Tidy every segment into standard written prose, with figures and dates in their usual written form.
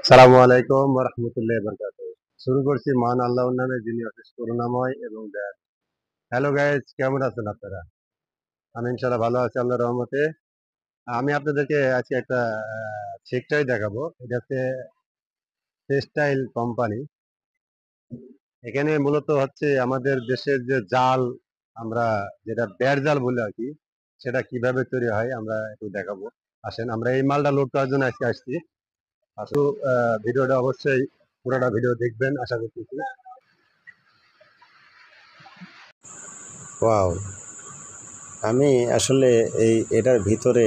সালামু আলাইকুম ওয়া রাহমাতুল্লাহি ওয়া বারাকাতুহু। শুরু করছি মহান আল্লাহর নামে যিনি অশেষ করুণাময় এবং দয়ালু। হ্যালো গাইস, কেমন আছেন আপনারা? আমি ইনশাআল্লাহ ভালো আছি আল্লাহর রহমতে। আমি আপনাদেরকে আজকে একটা সেক্টর দেখাবো। এটা হচ্ছে টেক্সটাইল কোম্পানি। এখানে মূলত হচ্ছে আমাদের দেশের যে জাল, আমরা যেটা বেড় জাল বলি আর কি, সেটা কিভাবে তৈরি হয় আমরা একটু দেখাবো। আসেন, আমরা এই মালটা লোড করার জন্য আজকে আসছি। আসলে ভিডিওটা অবশ্যই পুরোটা ভিডিও দেখবেন আশা করতেছি। ওয়াও! আমি আসলে এটার ভিতরে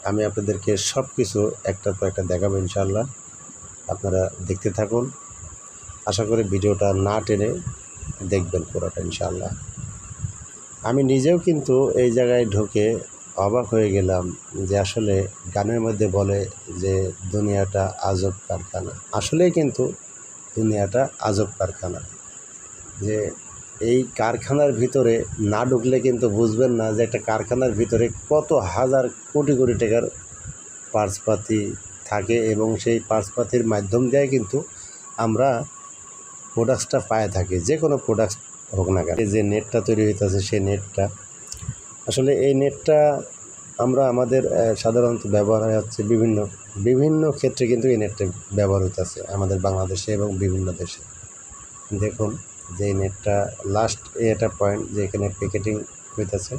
আমি আপনাদেরকে সব কিছু একটার পর একটা দেখাবো ইনশাআল্লাহ। আপনারা দেখতে থাকুন। আশা করি ভিডিওটা না টেনে দেখবেন পুরোটা ইনশাআল্লাহ। আমি নিজেও কিন্তু এই জায়গায় ঢুকে অবাক হয়ে গেলাম যে আসলে গানের মধ্যে বলে যে দুনিয়াটা আজব কারখানা। আসলেই কিন্তু দুনিয়াটা আজব কারখানা। যে এই কারখানার ভিতরে না ঢুকলে কিন্তু বুঝবেন না যে একটা কারখানার ভিতরে কত হাজার কোটি কোটি টাকার পার্টসপাতি থাকে এবং সেই পার্টসপাতির মাধ্যম দিয়ে কিন্তু আমরা প্রোডাক্টসটা পায়ে থাকি, যে কোনো প্রোডাক্ট হোক না কেন। এই যে নেটটা তৈরি হইতেছে সেই নেটটা আসলে এই নেটটা আমরা আমাদের সাধারণত ব্যবহার হয় হচ্ছে বিভিন্ন ক্ষেত্রে কিন্তু এই নেটটা ব্যবহার হইতেছে আমাদের বাংলাদেশে এবং বিভিন্ন দেশে। দেখুন যে নেটটা লাস্ট এটা পয়েন্ট যে এখানে প্যাকেটিং হইতেছে।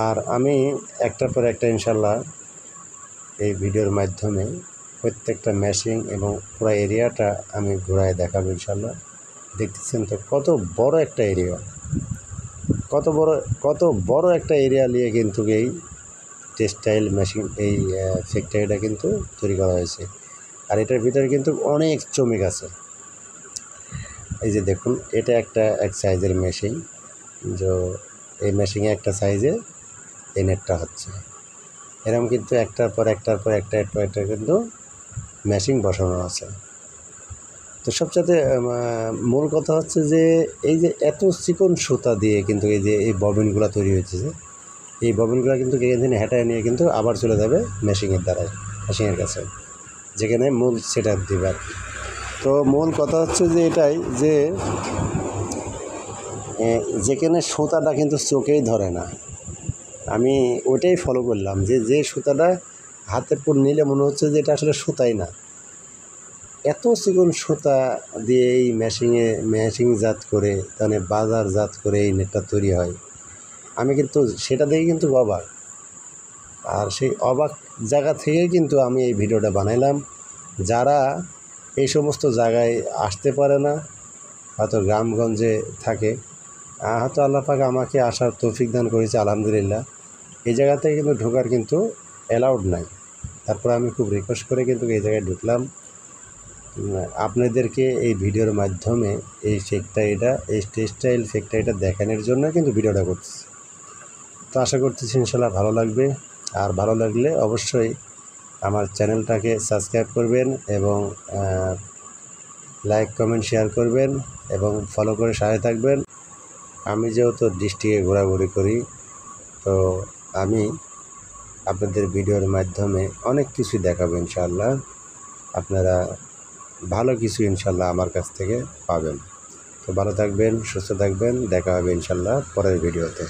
আর আমি একটার পর একটা ইনশাল্লাহ এই ভিডিওর মাধ্যমে প্রত্যেকটা মেশিন এবং পুরো এরিয়াটা আমি ঘুরায় দেখাবো ইনশাল্লাহ। দেখতেছেন তো কত বড় একটা এরিয়া, কত বড় একটা এরিয়া নিয়ে কিন্তু এই টেক্সটাইল মেশিন এই ফ্যাক্টরিটা কিন্তু তৈরি করা হয়েছে। আর এটার ভিতরে কিন্তু অনেক শ্রমিক আছে। এই যে দেখুন এটা এক সাইজের মেশিন, যে এই মেশিনে একটা সাইজে এই নেটটা হচ্ছে এরকম কিন্তু একটার পর একটা কিন্তু মেশিন বসানো আছে। তো সবচেয়ে মূল কথা হচ্ছে যে এই যে এত চিকন সুতা দিয়ে কিন্তু এই যে এই ববিনগুলো তৈরি হয়েছে, এই ববিনগুলো কিন্তু এখানে হেঁটায় নিয়ে কিন্তু আবার চলে যাবে মেশিনের কাছে, যেখানে মূল সেট আপ দিবে আর কি। তো মূল কথা হচ্ছে যে এটাই যে যেখানে সুতাটা কিন্তু চোখেই ধরে না, আমি ওইটাই ফলো করলাম যে সুতাটা হাতের পর নিলে মনে হচ্ছে যে এটা আসলে সুতাই না। এত চিকন সুতা দিয়ে এই মেশিনজাত করে তাহলে বাজারজাত করে এই নেটটা তৈরি হয়। আমি কিন্তু সেটা দেখে কিন্তু অবাক, আর সেই অবাক জায়গা থেকে কিন্তু আমি এই ভিডিওটা বানাইলাম। যারা এই সমস্ত জায়গায় আসতে পারে না, হয়তো গ্রামগঞ্জে থাকে, হয়তো আল্লাহ পাক আমাকে আসার তৌফিক দান করেছে আলহামদুলিল্লাহ। এই জায়গা থেকে কিন্তু ঢোকার কিন্তু অ্যালাউড নাই। তারপর আমি খুব রিকোয়েস্ট করে কিন্তু এই জায়গায় ঢুকলাম। আপনাদেরকে এই ভিডিওর মাধ্যমে এই টেক্সটাইল ফ্যাক্টরিটা দেখানোর জন্য কিন্তু ভিডিওটা করতেছি। তো আশা করতেছি ইনশাল্লাহ ভালো লাগবে। আর ভালো লাগলে অবশ্যই আমার চ্যানেলটাকে সাবস্ক্রাইব করবেন এবং লাইক কমেন্ট শেয়ার করবেন এবং ফলো করে সাথে থাকবেন। আমি যেহেতু ডিস্ট্রিক্টে ঘোরাঘুরি করি, তো আমি আপনাদের ভিডিওর মাধ্যমে অনেক কিছু দেখাবো ইনশাআল্লাহ। আপনারা ভালো কিছু ইনশাআল্লাহ আমার কাছ থেকে পাবেন। তো ভালো থাকবেন, সুস্থ থাকবেন, দেখা হবে ইনশাআল্লাহ পরের ভিডিওতে।